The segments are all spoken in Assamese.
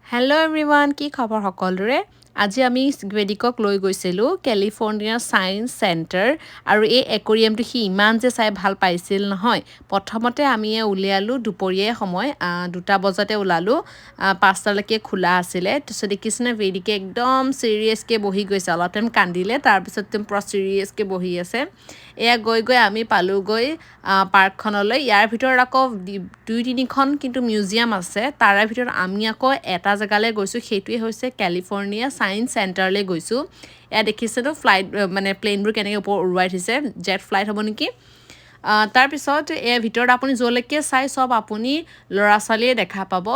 Hello everyone, কি খবৰ সকলোৰে? আজি আমি গ্ৰেডিকক লৈ গৈছিলোঁ কেলিফৰ্ণিয়া ছায়েন্স চেণ্টাৰ আৰু এই একুৰিয়ামটো সি ইমান যে চাই ভাল পাইছিল নহয়। প্ৰথমতে আমি উলিয়ালোঁ দুপৰীয়া সময় 2টা বজাতে ওলালোঁ, 5টালৈকে খোলা আছিলে। তাৰপিছত দেখিছেনে গ্ৰেডিকে একদম চিৰিয়াছকৈ বহি গৈছে, অলপ টাইম কান্দিলে, তাৰপিছত পূৰা চিৰিয়াছকৈ বহি আছে। এয়া গৈ আমি পালোঁগৈ পাৰ্কখনলৈ। ইয়াৰ ভিতৰত আকৌ 2-3খন কিন্তু মিউজিয়াম আছে। তাৰে ভিতৰত আমি আকৌ এটা জেগালৈ গৈছোঁ, সেইটোৱে হৈছে কেলিফৰ্ণিয়া ছায়েন্স চেণ্টাৰলৈ গৈছোঁ। এয়া দেখিছেতো ফ্লাইট মানে প্লেনবোৰ কেনেকৈ ওপৰত উৰুৱাই থৈছে, জেট ফ্লাইট হ'ব নেকি। তাৰপিছত এই ভিতৰত আপুনি য'লৈকে চাই চব আপুনি ল'ৰা ছোৱালীয়ে দেখা পাব,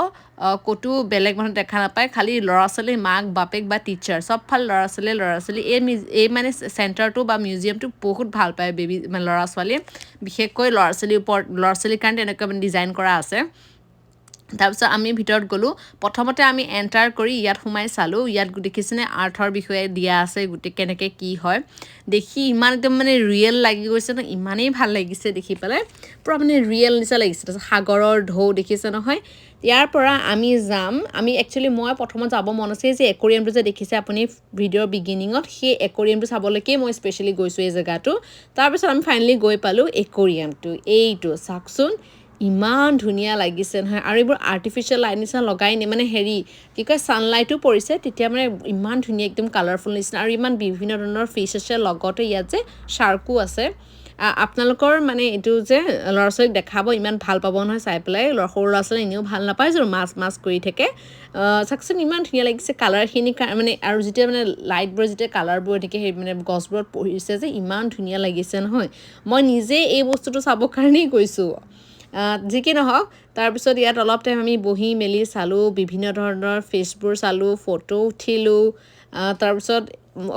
ক'তো বেলেগ মানুহ দেখা নাপায়, খালি ল'ৰা ছোৱালী মাক বাপেক বা টিচাৰ চবফালে ল'ৰা ছোৱালী। এই মানে চেণ্টাৰটো বা মিউজিয়ামটো বহুত ভাল পায় বেবী মানে ল'ৰা ছোৱালীয়ে, বিশেষকৈ ল'ৰা ছোৱালীৰ কাৰণে এনেকুৱা মানে ডিজাইন কৰা আছে। তাৰপিছত আমি ভিতৰত গ'লোঁ। প্ৰথমতে আমি এণ্টাৰ কৰি ইয়াত সোমাই চালোঁ। ইয়াত দেখিছেনে আৰ্থৰ বিষয়ে দিয়া আছে, গোটেই কেনেকৈ কি হয় দেখি ইমান একদম মানে ৰিয়েল লাগি গৈছে ন, ইমানেই ভাল লাগিছে দেখি পেলাই, পূৰা মানে ৰিয়েল নিচিনা লাগিছে। তাৰপিছত সাগৰৰ ঢৌ দেখিছে নহয়। ইয়াৰ পৰা আমি যাম, মই প্ৰথমত যাব মন আছে যে একুৰিয়ামটো যে দেখিছে আপুনি ভিডিঅ'ৰ বিগিনিঙত, সেই একুৰিয়ামটো চাবলৈকে মই স্পেচিয়েলি গৈছোঁ এই জেগাটো। তাৰপিছত আমি ফাইনেলি গৈ পালোঁ একুৰিয়ামটো। এইটো চাওকচোন, ইমান ধুনীয়া লাগিছে নহয়। আৰু এইবোৰ আৰ্টিফিচিয়েল লাইট নিচিনা লগাই মানে কি কয় ছানলাইটো পৰিছে, তেতিয়া মানে ইমান ধুনীয়া একদম কালাৰফুল নিচিনা। আৰু ইমান বিভিন্ন ধৰণৰ ফিছ আছে, লগতে ইয়াত যে শ্বাৰ্কো আছে। আপোনালোকৰ মানে এইটো যে ল'ৰা ছোৱালীক দেখাব, ইমান ভাল পাব নহয় চাই পেলাই। সৰু ল'ৰা ছোৱালী এনেও ভাল নাপায় যে মাছ কৰি থাকে। চাওকচোন ইমান ধুনীয়া লাগিছে কালাৰখিনি মানে, আৰু যেতিয়া মানে লাইটবোৰ যেতিয়া কালাৰবোৰ এনেকৈ মানে গছবোৰত পৰিছে যে ইমান ধুনীয়া লাগিছে নহয়। মই নিজে এই বস্তুটো চাবৰ কাৰণেই গৈছোঁ। যি কি নহওক, তাৰপিছত ইয়াত অলপ টাইম আমি বহি মেলি চালোঁ, বিভিন্ন ধৰণৰ ফিছবোৰ চালোঁ, ফটো উঠিলোঁ। তাৰপিছত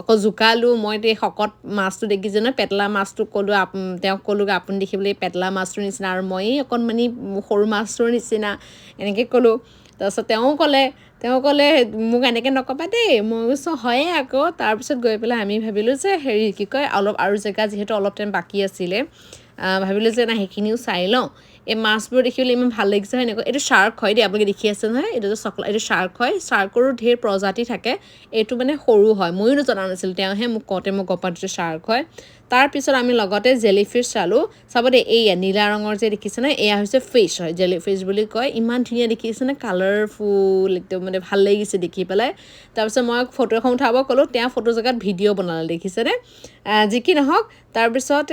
আকৌ জোকালোঁ। মই এই শকত মাছটো দেখিছোঁ নহয়, পেটলা মাছটো তেওঁক ক'লোঁ আপুনি দেখিবলৈ পেটলা মাছটোৰ নিচিনা, আৰু মই অকণমানি সৰু মাছটোৰ নিচিনা এনেকৈ ক'লোঁ। তাৰপিছত তেওঁ ক'লে মোক এনেকৈ নক'বা দেই। মই কৈছোঁ হয়ে আকৌ। তাৰপিছত গৈ পেলাই আমি ভাবিলোঁ যে কি কয় অলপ আৰু জেগা যিহেতু অলপ টাইম বাকী আছিলে, ভাবিলোঁ যে না সেইখিনিও চাই লওঁ। এই মাছবোৰ দেখিবলৈ ইমান ভাল লাগিছে হয় এনেকুৱা। এইটো শ্বাৰ্ক হয় দেই, আপোনালোকে দেখি আছে নহয়, এইটো শ্বাৰ্ক হয়। শ্বাৰ্কৰো ঢেৰ প্ৰজাতি থাকে, এইটো মানে সৰু হয়। ময়ো জনা নাছিলোঁ, তেওঁহে মোক কওঁতে মই গম পালোঁ যে শ্বাৰ্ক হয়। তাৰপিছত আমি লগতে জেলি ফিছ চালোঁ। চাব দেই, এইয়া নীলা ৰঙৰ যে দেখিছেনে, এয়া হৈছে ফিছ হয়, জেলি ফিছ বুলি কয়। ইমান ধুনীয়া দেখিছেনে, কালাৰফুল একদম মানে ভাল লাগিছে দেখি পেলাই। তাৰপিছত মই ফটো এখন উঠাব ক'লোঁ, তেওঁ ফটো জেগাত ভিডিঅ' বনালে দেখিছেনে। যি কি নহওক, তাৰপিছত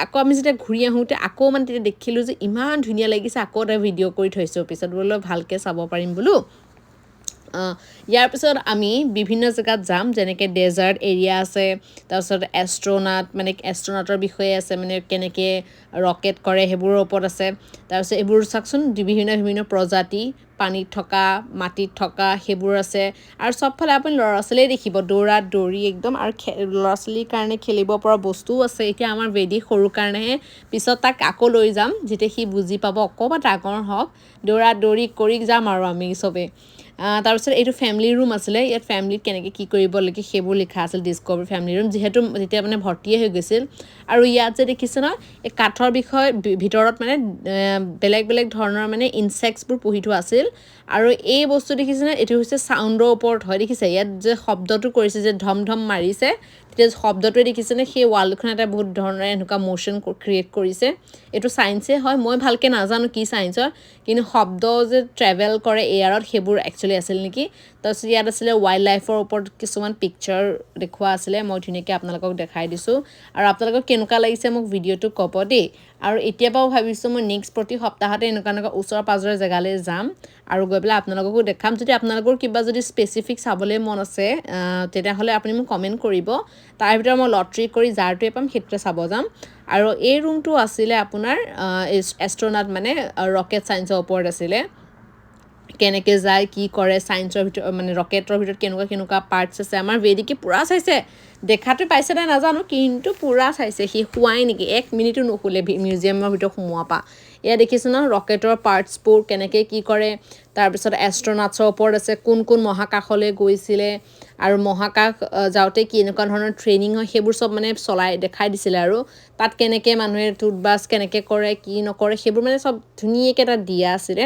আকৌ আমি যেতিয়া ঘূৰি আহোঁতে আকৌ মানে তেতিয়া দেখিলোঁ যে ইমান ধুনীয়া লাগিছে, আকৌ এটা ভিডিঅ' কৰি থৈছোঁ, পিছত বোলো ভালকৈ চাব পাৰিম বোলো। ইয়াৰ পিছত আমি বিভিন্ন জেগাত যাম, যেনেকৈ ডেজাৰ্ট এৰিয়া আছে, তাৰপিছত এষ্ট্ৰনাটৰ বিষয়ে আছে, মানে কেনেকৈ ৰকেট কৰে সেইবোৰৰ ওপৰত আছে। তাৰপিছত এইবোৰ চাওকচোন, বিভিন্ন প্ৰজাতি, পানীত থকা মাটিত থকা সেইবোৰ আছে। আৰু চবফালে আপুনি ল'ৰা ছোৱালীয়ে দেখিব দৌৰা দৌৰি একদম, আৰু ল'ৰা ছোৱালীৰ কাৰণে খেলিব পৰা বস্তুও আছে। এতিয়া আমাৰ বেদী সৰুৰ কাৰণেহে, পিছত তাক আকৌ লৈ যাম যেতিয়া সি বুজি পাব, অকণমান ডাঙৰ হওক, দৌৰা দৌৰি কৰি যাম আৰু আমি চবেই। তাৰপিছত এইটো ফেমিলি ৰুম আছিলে, ইয়াত ফেমিলিত কেনেকৈ কি কৰিব লাগে সেইবোৰ লিখা আছিল, ডিস্কভাৰী ফেমিলি ৰুম, যিহেতু তেতিয়া মানে ভৰ্তিয়ে হৈ গৈছিল। আৰু ইয়াত যে দেখিছে ন, এই কাঠৰ ভিতৰত মানে বেলেগ ধৰণৰ মানে ইনচেক্টছবোৰ পুহি থোৱা আছিল। আৰু এই বস্তু দেখিছেনে, এইটো হৈছে চাউণ্ডৰ ওপৰত হয়, দেখিছে ইয়াত যে শব্দটো কৰিছে যে ধম মাৰিছে, তেতিয়া শব্দটোৱে দেখিছেনে, সেই ৱালখন এটা বহুত ধৰণৰ এনেকুৱা মোশ্যন ক্ৰিয়েট কৰিছে। এইটো ছায়েন্সে হয়, মই ভালকৈ নাজানো কি ছায়েন্সৰ, কিন্তু শব্দ যে ট্ৰেভেল কৰে এয়াৰত, সেইবোৰ একচুৱেলি আছিল নেকি। তাৰপিছত ইয়াত আছিলে ৱাইল্ড লাইফৰ ওপৰত কিছুমান পিকচাৰ দেখুওৱা আছিলে, মই ধুনীয়াকৈ আপোনালোকক দেখাই দিছোঁ। আৰু আপোনালোকক কেনেকুৱা লাগিছে মোক ভিডিঅ'টো ক'ব দেই। আৰু এতিয়া বাৰু ভাবিছোঁ মই নেক্সট প্ৰতি সপ্তাহতে এনেকুৱা ওচৰ পাজৰৰ জেগালৈ যাম, আৰু গৈ পেলাই আপোনালোককো দেখাম। যদি আপোনালোকৰ কিবা যদি স্পেচিফিক চাবলৈ মন আছে, তেতিয়াহ'লে আপুনি মোক কমেণ্ট কৰিব। তাৰ ভিতৰত মই লটাৰী কৰি যাৰটোৱে পাম সেইটোৱে চাব যাম। আৰু এই ৰুমটো আছিলে আপোনাৰ এষ্ট্ৰনাট মানে ৰকেট ছায়েন্সৰ ওপৰত আছিলে, কেনেকৈ যায় কি কৰে ছায়েন্সৰ ভিতৰত, মানে ৰকেটৰ ভিতৰত কেনেকুৱা পাৰ্টছ আছে। আমাৰ বেদিকে পূৰা চাইছে, দেখাটো পাইছে নাই নাজানো, কিন্তু পূৰা চাইছে। সি শোৱাই নেকি, 1 মিনিটো নুশুলে মিউজিয়ামৰ ভিতৰত সোমোৱাৰ পৰা। এয়া দেখিছোঁ ন ৰকেটৰ পাৰ্টছবোৰ কেনেকৈ কি কৰে তাৰপিছত এষ্ট্ৰনাটছৰ ওপৰত আছে কোন কোন মহাকাশলৈ গৈছিলে আৰু মহাকাশ যাওঁতে কি এনেকুৱা ধৰণৰ ট্ৰেইনিং হয় সেইবোৰ চব মানে দেখাই দিছিলে আৰু তাত কেনেকৈ মানুহে টুথব্ৰাছ কেনেকৈ কৰে কি নকৰে সেইবোৰ মানে চব ধুনীয়াকৈ তাত দিয়া আছিলে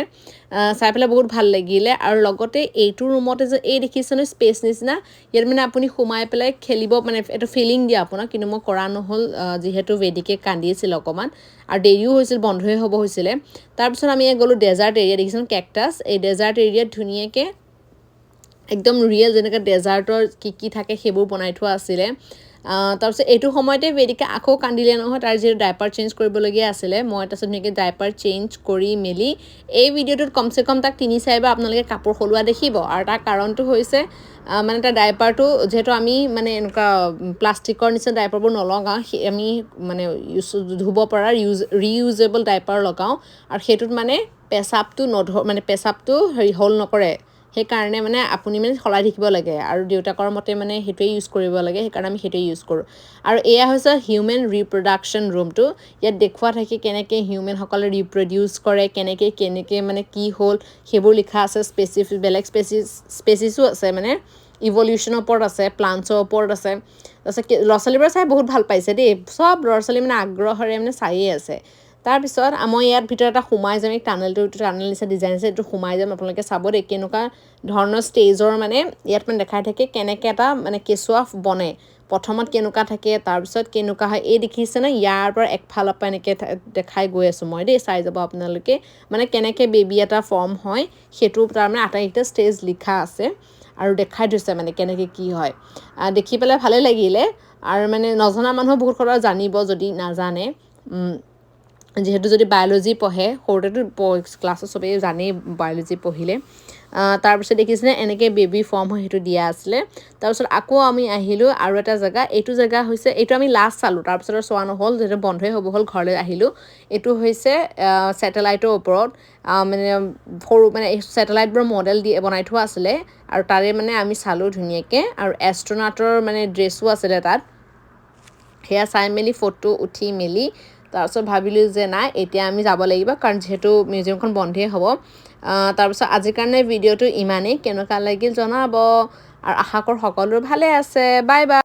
চাই পেলাই বহুত ভাল লাগিলে আৰু লগতে এইটো ৰুমতে যে এই দেখিছেনে স্পেচ নিচিনা ইয়াত মানে আপুনি সোমাই পেলাই খেলিব মানে এইটো ফিলিং দিয়ে আপোনাক কিন্তু মই কৰা নহ'ল যিহেতু বেদিকে কান্দিছিল অকণমান আৰু দেৰিও হৈছিল বন্ধই হ'ব হৈছিলে তাৰপিছত আমি গ'লোঁ ডেজাৰ্ট এৰিয়া দেখিছোঁ কেকটাছ এই ডেজাৰ্ট এৰিয়াত ধুনীয়াকৈ একদম ৰিয়েল যেনেকৈ ডেজাৰ্টৰ কি থাকে সেইবোৰ বনাই থোৱা আছিলে তাৰপিছত এইটো সময়তে বেদিকা আকৌ কান্দিলে নহয় তাৰ যিহেতু ডাইপাৰ চেঞ্জ কৰিবলগীয়া আছিলে মই তাৰপিছত ধুনীয়াকৈ ডাইপাৰ চেঞ্জ কৰি মেলি এই ভিডিঅ'টোত কমচে কম তাক 3-4বাৰ আপোনালোকে কাপোৰ সলোৱা দেখিব আৰু তাৰ কাৰণটো হৈছে মানে তাৰ ডাইপাৰটো যিহেতু আমি মানে এনেকুৱা প্লাষ্টিকৰ নিচিনা ডাইপাৰবোৰ নলগাওঁ আমি মানে ধুব পৰা ৰিইউজেবল ডাইপাৰ লগাওঁ আৰু সেইটোত মানে পেচাবটো হেৰি হোল নকৰে সেইকাৰণে মানে আপুনি মানে সলাই থাকিব লাগে আৰু দেউতাকৰ মতে মানে সেইটোৱে ইউজ কৰিব লাগে সেইকাৰণে আমি সেইটোৱে ইউজ কৰোঁ আৰু এয়া হৈছে হিউমেন ৰিপ্ৰডাকশ্যন ৰুমটো ইয়াত দেখুওৱা থাকে কেনেকৈ হিউমেনসকলে ৰিপ্ৰডিউচ কৰে কেনেকৈ মানে কি হ'ল সেইবোৰ লিখা আছে বেলেগ স্পেচিছো আছে মানে ইভলিউশ্যনৰ ওপৰত আছে প্লাণ্টছৰ ওপৰত আছে তাৰপিছত ল'ৰা ছোৱালীবোৰে চাই বহুত ভাল পাইছে দেই চব ল'ৰা ছোৱালী মানে আগ্ৰহেৰে মানে চায়েই আছে তাৰপিছত মই ইয়াত ভিতৰত এটা সোমাই যাম এই টানেল নিচিনা ডিজাইন আছে এইটো সোমাই যাম আপোনালোকে চাব দেই কেনেকুৱা ধৰণৰ ষ্টেজৰ মানে ইয়াত মানে দেখাই থাকে কেনেকৈ এটা মানে কেঁচুৱা বনে প্ৰথমত কেনেকুৱা থাকে তাৰপিছত কেনেকুৱা হয় এই দেখিছেনে ইয়াৰ পৰা একফালৰ পৰা এনেকৈ দেখাই গৈ আছোঁ মই দেই চাই যাব আপোনালোকে মানে কেনেকৈ বেবী এটা ফৰ্ম হয় সেইটো তাৰমানে আটাইকেইটা ষ্টেজ লিখা আছে আৰু দেখাই থৈছে মানে কেনেকৈ কি হয় দেখি পেলাই ভালে লাগিলে আৰু মানে নজনা মানুহ বহুত কথা জানিব যদি নাজানে যিহেতু যদি বায়'লজি পঢ়ে সৰুতেতো ক্লাছত চবেই জানেই বায়'লজি পঢ়িলে তাৰপিছত দেখিছেনে এনেকৈ বেবী ফৰ্ম হয় সেইটো দিয়া আছিলে তাৰপিছত আকৌ আমি আহিলোঁ আৰু এটা জেগা এইটো জেগা হৈছে এইটো আমি লাষ্ট চালোঁ তাৰপিছত আৰু চোৱা নহ'ল যিহেতু বন্ধই হ'ব হ'ল ঘৰলৈ আহিলোঁ এইটো হৈছে ছেটেলাইটৰ ওপৰত মানে সৰু মানে ছেটেলাইটবোৰ মডেল বনাই থোৱা আছিলে আৰু তাৰে মানে আমি চালোঁ ধুনীয়াকৈ আৰু এষ্ট্ৰনাটৰ মানে ড্ৰেছো আছিলে তাত সেয়া চাই মেলি ফটো উঠি মেলি তাৰপিছত ভাবিলোঁ যে নাই এতিয়া আমি যাব লাগিব কাৰণ যিহেতু মিউজিয়ামখন বন্ধই হ'ব তাৰপিছত আজিৰ কাৰণে ভিডিঅ'টো ইমানেই কেনেকুৱা লাগিল জনাব আৰু আশা কৰোঁ সকলো ভালে আছে বাই বাই